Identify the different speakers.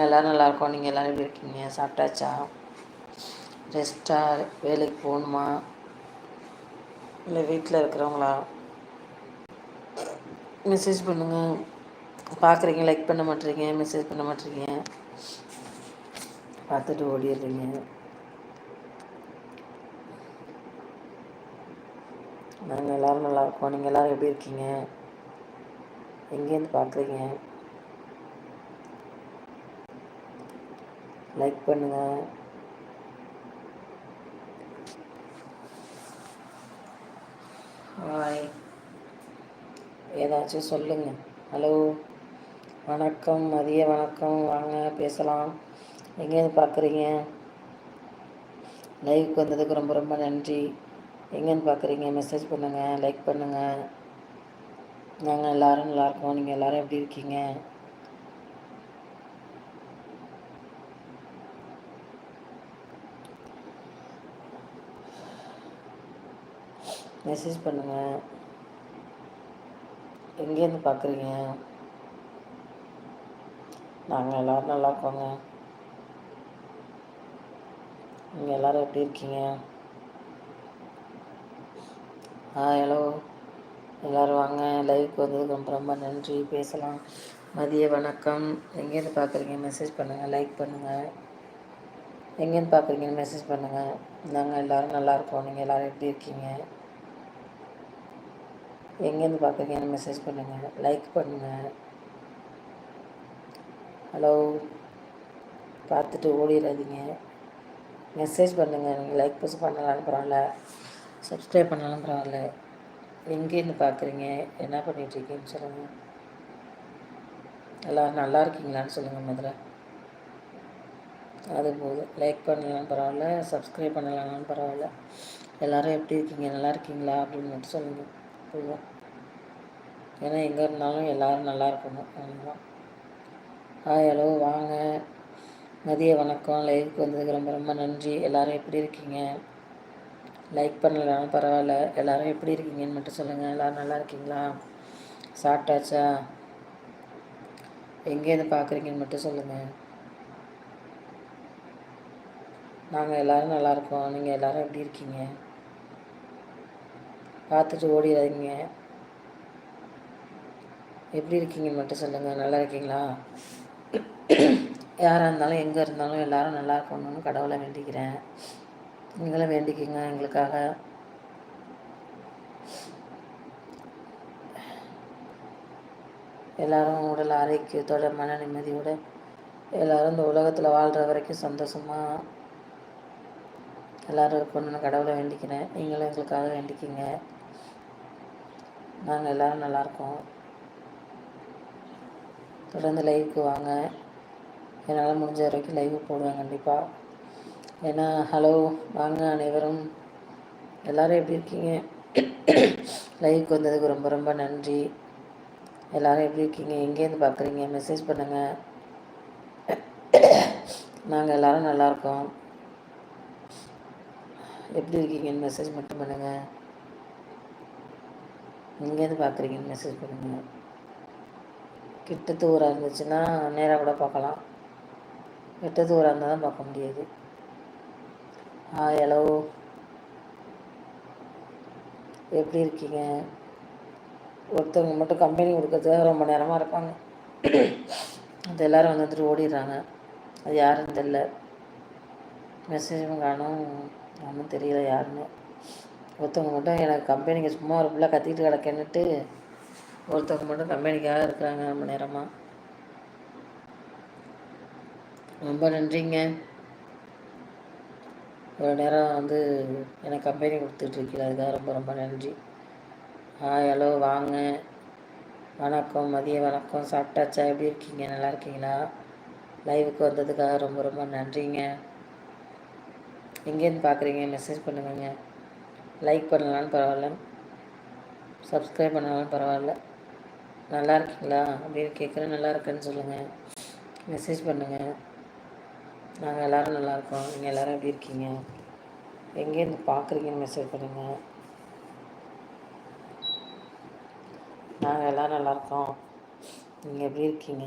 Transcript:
Speaker 1: எல்லோரும் நல்லாயிருக்கோம். நீங்கள் எல்லோரும் எப்படி இருக்கீங்க? சாப்பிட்டாச்சா? ரெஸ்ட்டா? வேலைக்கு போகணுமா? இல்லை வீட்டில் இருக்கிறவங்களா? மெசேஜ் பண்ணுங்கள். பார்க்குறீங்க, லைக் பண்ண மாட்டேறீங்க, மெசேஜ் பண்ண மாட்டேறீங்க, பார்த்துட்டு ஓடிடுறீங்க. நாங்கள் எல்லோரும் நல்லாயிருக்கோம். நீங்கள் எல்லோரும் எப்படி இருக்கீங்க? எங்கேருந்து பார்க்குறீங்க? லைக் பண்ணுங்கள். ஹாய், ஏதாச்சும் சொல்லுங்கள். ஹலோ, வணக்கம், மதிய வணக்கம். வாங்க பேசலாம். எங்கேருந்து பார்க்குறீங்க? லைவுக்கு வந்ததுக்கு ரொம்ப ரொம்ப நன்றி. எங்கேருந்து பார்க்குறீங்க? மெசேஜ் பண்ணுங்கள், லைக் பண்ணுங்கள். நாங்கள் எல்லோரும் நல்லாயிருக்கோம். நீங்கள் எல்லோரும் எப்படி இருக்கீங்க? மெசேஜ் பண்ணுங்கள். எங்கேருந்து பார்க்குறீங்க? நாங்கள் எல்லோரும் நல்லா இருக்கோங்க. நீங்கள் எல்லோரும் எப்படி இருக்கீங்க? ஹலோ, எல்லோரும் வாங்க. லைவுக்கு வந்ததுக்கு ரொம்ப ரொம்ப நன்றி. பேசலாம். மதிய வணக்கம். எங்கேருந்து பார்க்குறீங்க? மெசேஜ் பண்ணுங்கள், லைக் பண்ணுங்கள். எங்கேருந்து பார்க்குறீங்கன்னு மெசேஜ் பண்ணுங்கள். நாங்கள் எல்லோரும் நல்லாயிருக்கோம். நீங்கள் எல்லோரும் எப்படி இருக்கீங்க? எங்கேருந்து பார்க்குறீங்கன்னு மெசேஜ் பண்ணுங்கள், லைக் பண்ணுங்கள். ஹலோ, பார்த்துட்டு ஓடிடாதீங்க. மெசேஜ் பண்ணுங்கள். நீங்கள் லைக் பஸ் பண்ணலான்னு பரவாயில்ல, சப்ஸ்கிரைப் பண்ணாலும் பரவாயில்ல. எங்கேருந்து பார்க்குறீங்க, என்ன பண்ணிகிட்ருக்கீங்கன்னு சொல்லுங்கள். எல்லோரும் நல்லா இருக்கீங்களான்னு சொல்லுங்கள் முதல்ல. அது போதும். லைக் பண்ணலாம் பரவாயில்ல, சப்ஸ்கிரைப் பண்ணலாம்னு பரவாயில்ல. எல்லோரும் எப்படி இருக்கீங்க, நல்லா இருக்கீங்களா அப்படின்னு மட்டும் சொல்லுங்கள் போதும். ஏன்னா எங்கே இருந்தாலும் எல்லோரும் நல்லா இருக்கணும். அதுதான். ஹலோ, வாங்க. மதிய வணக்கம். லைவுக்கு வந்ததுக்கு ரொம்ப ரொம்ப நன்றி. எல்லோரும் எப்படி இருக்கீங்க? லைக் பண்ணலாம்னு பரவாயில்ல, எல்லோரும் எப்படி இருக்கீங்கன்னு மட்டும் சொல்லுங்கள். எல்லோரும் நல்லா இருக்கீங்களா? சாப்பிட்டாச்சா? எங்கேருந்து பார்க்குறீங்கன்னு மட்டும் சொல்லுங்கள். நாங்கள் எல்லோரும் நல்லாயிருக்கோம். நீங்கள் எல்லோரும் எப்படி இருக்கீங்க? பார்த்துட்டு ஓடிடாதீங்க. எப்படி இருக்கீங்கன்னு மட்டும் சொல்லுங்கள். நல்லா இருக்கீங்களா? யாராக இருந்தாலும் எங்கே இருந்தாலும் எல்லோரும் நல்லா இருக்கணும்னு கடவுளை வேண்டிக்கிறேன். நீங்களும் வேண்டிக்கிங்க எங்களுக்காக. எல்லோரும் உடல் ஆரோக்கியத்தோட, மன நிம்மதியோடு, எல்லோரும் இந்த உலகத்தில் வாழ்கிற வரைக்கும் சந்தோஷமாக எல்லோரும் இருக்கணும்னு கடவுளை வேண்டிக்கிறேன். நீங்களும் எங்களுக்காக வேண்டிக்கிங்க. நாங்கள் எல்லோரும் நல்லாயிருக்கோம். தொடர்ந்து லைவுக்கு வாங்க. என்னால் முடிஞ்ச வரைக்கும் லைவு போடுவேன் கண்டிப்பாக. ஏன்னா ஹலோ, வாங்க அனைவரும். எல்லோரும் எப்படி இருக்கீங்க? லைவுக்கு வந்ததுக்கு ரொம்ப ரொம்ப நன்றி. எல்லோரும் எப்படி இருக்கீங்க? எங்கேருந்து பார்க்குறீங்க? மெசேஜ் பண்ணுங்கள். நாங்கள் எல்லோரும் நல்லாயிருக்கோம். எப்படி இருக்கீங்கன்னு மெசேஜ் மட்டும் பண்ணுங்கள். எங்கேருந்து பார்க்குறீங்கன்னு மெசேஜ் பண்ணுங்கள். கிட்ட தூரம் இருந்துச்சுன்னா நேராக கூட பார்க்கலாம். கிட்ட தூரம் இருந்தால் தான் பார்க்க முடியாது. ஹலோ, எப்படி இருக்கீங்க? ஒருத்தவங்க மட்டும் கம்பெனி கொடுக்கறதுக்காக ரொம்ப நேரமாக இருப்பாங்க. அது எல்லோரும் வந்துட்டு ஓடிடுறாங்க. அது யாருன்னு தெரில. மெசேஜும் காணும், ஒன்றும் தெரியல யாருன்னு. ஒருத்தவங்க மட்டும் எனக்கு கம்பெனிக்கு சும்மா ஒரு பிள்ளை கத்திக்கிட்டு கிடக்கன்னுட்டு ஒருத்தவங்க மட்டும் கம்பெனிக்காக இருக்கிறாங்க ரொம்ப நேரமாக. ரொம்ப நன்றிங்க. ஒரு நேரம் வந்து எனக்கு கம்பெனி கொடுத்துட்ருக்கீங்க, அதுக்காக ரொம்ப ரொம்ப நன்றி. ஹலோ, வாங்க. வணக்கம், மதிய வணக்கம். சாப்பிட்டாச்சா? எப்படி இருக்கீங்க? நல்லா இருக்கீங்களா? லைவுக்கு வந்ததுக்காக ரொம்ப ரொம்ப நன்றிங்க. எங்கேருந்து பார்க்குறீங்க? மெசேஜ் பண்ணுங்க. லைக் பண்ணலான்னு பரவாயில்ல, சப்ஸ்கிரைப் பண்ணாலும் பரவாயில்ல. நல்லா இருக்கீங்களா அப்படின்னு கேட்குறேன். நல்லா இருக்குன்னு சொல்லுங்கள், மெசேஜ் பண்ணுங்கள். நாங்கள் எல்லோரும் நல்லாயிருக்கோம். நீங்கள் எல்லோரும் எப்படி இருக்கீங்க? எங்கேருந்து பார்க்குறீங்கன்னு மெசேஜ் பண்ணுங்கள். நாங்கள் எல்லோரும் நல்லாயிருக்கோம். நீங்கள் எப்படி இருக்கீங்க?